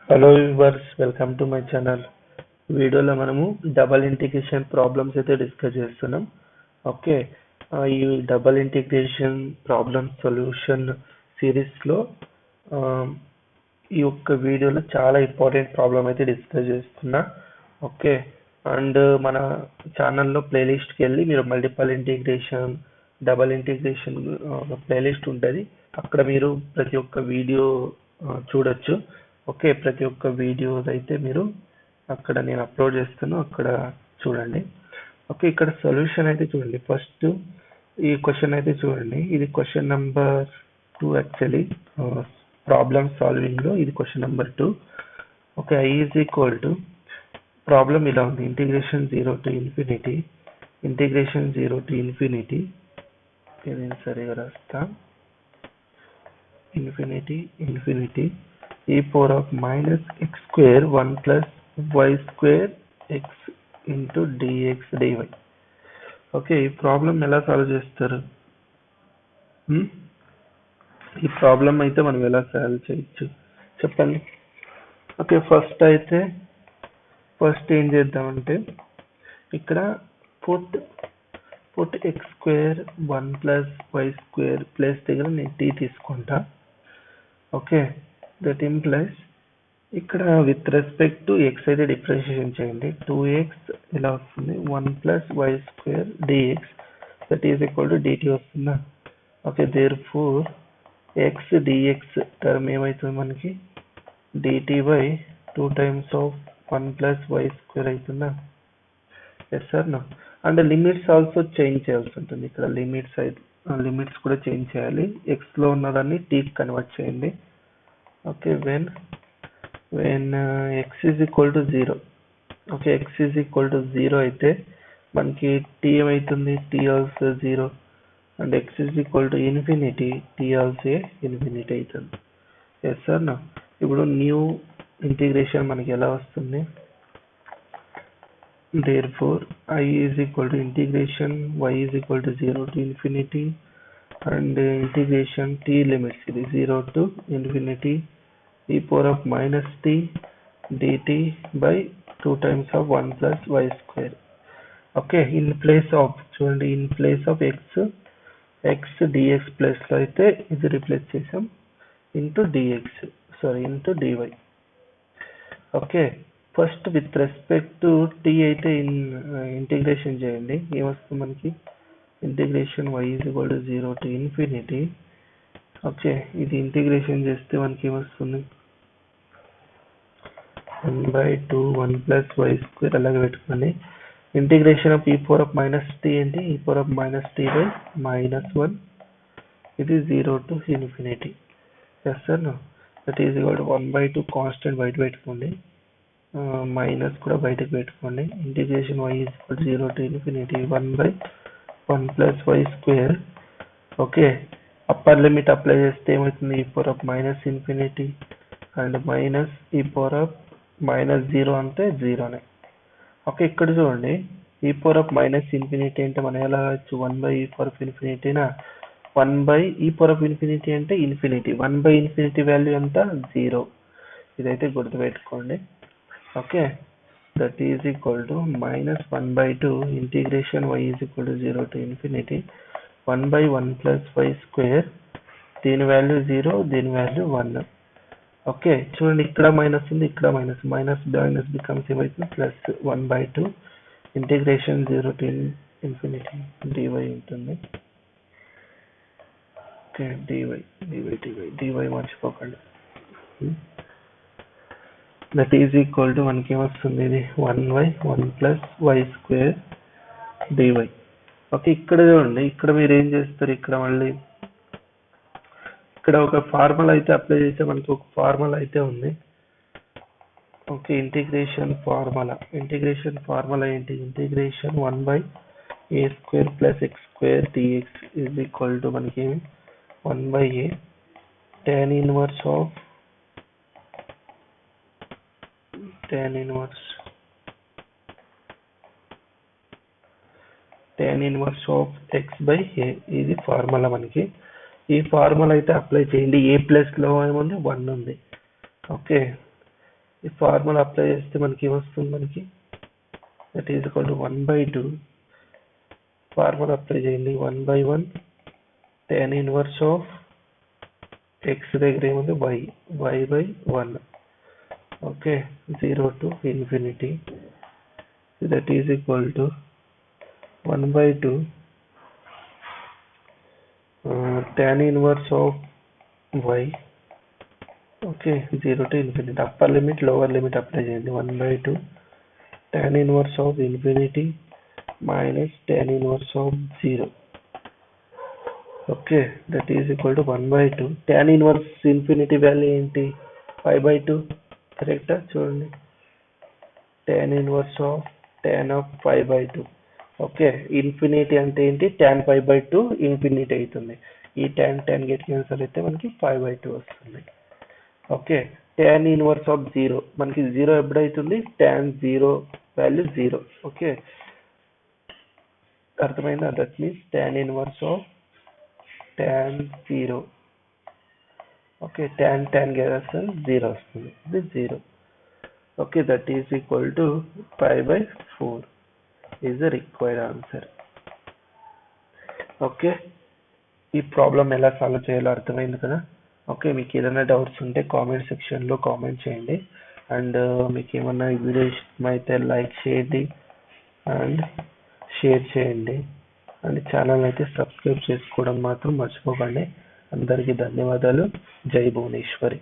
Hello viewers, welcome to my channel. వీడియోలో మనము double integration problems అయితే డిస్కస్ చేస్తున్నాం. ఓకే, ఈ డబల్ ఇంటిగ్రేషన్ ప్రాబ్లమ్ సొల్యూషన్ సిరీస్లో ఈ యొక్క వీడియోలో చాలా ఇంపార్టెంట్ ప్రాబ్లం అయితే డిస్కస్ చేస్తున్నా. ఓకే, అండ్ మన ఛానల్లో ప్లేలిస్ట్కి వెళ్ళి మీరు multiple integration, double integration playlist ఉంటుంది. అక్కడ మీరు ప్రతి ఒక్క వీడియో చూడొచ్చు. ఓకే, ప్రతి ఒక్క వీడియోస్ అయితే మీరు అక్కడ నేను అప్లోడ్ చేస్తాను, అక్కడ చూడండి. ఓకే, ఇక్కడ సొల్యూషన్ అయితే చూడండి. ఫస్ట్ ఈ క్వశ్చన్ అయితే చూడండి. ఇది క్వశ్చన్ నెంబర్ 2 యాక్చువల్లీ ప్రాబ్లమ్ సాల్వింగ్లో ఇది question number 2. Okay, I is equal to problem ఇలా ఉంది. Integration 0 to infinity, integration 0 to infinity, నేను సరిగా రాస్తా, infinity e power of minus x square 1 plus y square x into dx dy. Okay, ఈ problem ఎలా solve చేస్తారు? ఈ problem అయితే మనం ఎలా సాల్వ్ చేయొచ్చు చెప్పండి. ఓకే, ఫస్ట్ ఏం చేద్దామంటే ఇక్కడ put x square 1 plus y square plus దగ్గర నేను టీ తీసుకుంటా. ఓకే, దట్ ఇంప్లైస్ ఇక్కడ విత్ రెస్పెక్ట్ టు ఎక్స్ అయితే డిఫరెన్షియేషన్ చేయండి. 2x ఇలా వస్తుంది, 1 plus y square dx that is equal to dt వస్తుందా. Okay, therefore x dx term ఏమవుతుంది మనకి, dt by 2 times of 1 plus y square అవుతుందా. Yes sir no. And limits also change చేయాల్సి ఉంటుంది. ఇక్కడ లిమిట్స్ కూడా చేంజ్ చేయాలి. ఎక్స్లో ఉన్నదాన్ని టీకి కన్వర్ట్ చేయండి. Okay, when x is equal to 0. Okay, x is equal to 0 అయితే మనకి t ఏమవుతుంది, t also 0. And x is equal to infinity, t also infinity అవుతుంది. ఎస్ సార్ నా. ఇప్పుడు న్యూ ఇంటిగ్రేషన్ మనకి ఎలా వస్తుంది, therefore I is equal to integration y is equal to 0 to infinity and integration t limits ఇది 0 to infinity e power of minus t dt by 2 times of 1 plus y square. Okay, in place of చూడండి, in place of x dx plus లో అయితే ఇది replace చేసాం into dy. Okay, first with respect to t అయితే integration చేయండి. ఏమొస్తుంది మనకి, integration y is equal to 0 to infinity. Okay, ఇది ఇంటిగ్రేషన్ చేస్తే మనకి ఏమొస్తుంది, 1/2 1 plus y square అలాగే పెట్టుకోండి. Integration of e power of minus t ఏంటి, e power of minus t by minus 1, ఇది 0 to infinity. Yes sir no. That is equal to 1/2 constant బయట పెట్టుకోండి, మైనస్ కూడా బయటకు పెట్టుకోండి. Integration y is equal to 0 to infinity 1/1 plus y square. Okay, upper limit apply చేస్తే ఏమవుతుంది, e power of minus infinity and minus e power of minus 0 అంటే 0నే. Okay, ఇక్కడ చూడండి, e power of minus infinity అంటే మనం ఎలా రాయొచ్చు, 1/e power of infinity నా, 1/e power of infinity అంటే ఇన్ఫినిటీ, 1/infinity వాల్యూ ఎంత 0. ఇదైతే గుర్తుపెట్టుకోండి. Okay, that is equal to minus 1/2 integration y is equal to 0 to infinity 1/1 plus y square, దీని వాల్యూ 0, దీని వాల్యూ 1. ఓకే, చూడండి, ఇక్కడ మైనస్ ఉంది, ఇక్కడ మైనస్ బికమ్స్ ఏమవుతుంది plus 1/2 integration 0 to infinity dy ఉంటుంది. ఓకే, dy మర్చిపోకండి. దట్ ఈజ్ ఈక్వల్ టు మనకి ఏమొస్తుంది, ఇది 1/1 plus y square dy. Okay, ఇక్కడ చూడండి, ఇక్కడ మీరు ఏం చేస్తారు, ఇక్కడ మళ్ళీ ఇక్కడ ఒక ఫార్ములా అయితే అప్లై చేస్తే మనకి ఒక ఫార్ములా అయితే ఉంది. ఓకే, ఇంటిగ్రేషన్ ఫార్ములా ఏంటి, integration 1/a square plus x square dx is equal to మనకి 1/a tan inverse of x by a. ఇది ఫార్ములా మనకి. ఈ ఫార్ములా అయితే అప్లై చేయండి. a ప్లస్ లో ఏముంది 1 ఉంది. ఓకే, ఈ ఫార్ములా అప్లై చేస్తే మనకి ఏమొస్తుంది, మనకి that is equal to 1/2 formula apply చేయండి. 1/1 tan ఇన్వర్స్ ఆఫ్ x దగ్గర ఏముంది y/1. Okay, 0 to infinity that is equal to 1/2 tan inverse of y. Okay, 0 to infinity. Upper limit lower limit apply చేయండి. 1/2 tan inverse of infinity minus tan inverse of 0. Okay, that is equal to 1/2 tan inverse infinity value ఏంటి, 5/2. కరెక్టా? చూడండి, tan inverse of tan of 5/2. Okay, infinity అంటే ఏంటి, tan 5/2 infinity అవుతుంది. ఈ tan get cancel అయితే మనకి 5/2 వస్తుంది. ఓకే, tan ఇన్వర్స్ ఆఫ్ 0 మనకి 0 ఎప్పుడైతుంది, tan 0 వాల్యూ 0. ఓకే, అర్థమైందా? That means tan inverse of tan 0. Okay, tan cancel 0 వస్తుంది, ఇది 0. Okay, that is equal to 5/4 is the required answer. Okay, ఈ ప్రాబ్లం ఎలా సాల్వ్ చేయాలో అర్థమైంది కదా. ఓకే, మీకు ఏదైనా డౌట్స్ ఉంటే కామెంట్ సెక్షన్లో కామెంట్ చేయండి. అండ్ మీకు ఏమన్నా ఈ వీడియో ఇష్టమైతే లైక్ చేయండి అండ్ షేర్ చేయండి. అండ్ ఛానల్ అయితే సబ్స్క్రైబ్ చేసుకోవడం మాత్రం మర్చిపోకండి. అందరికీ ధన్యవాదాలు. జై భువనేశ్వరి.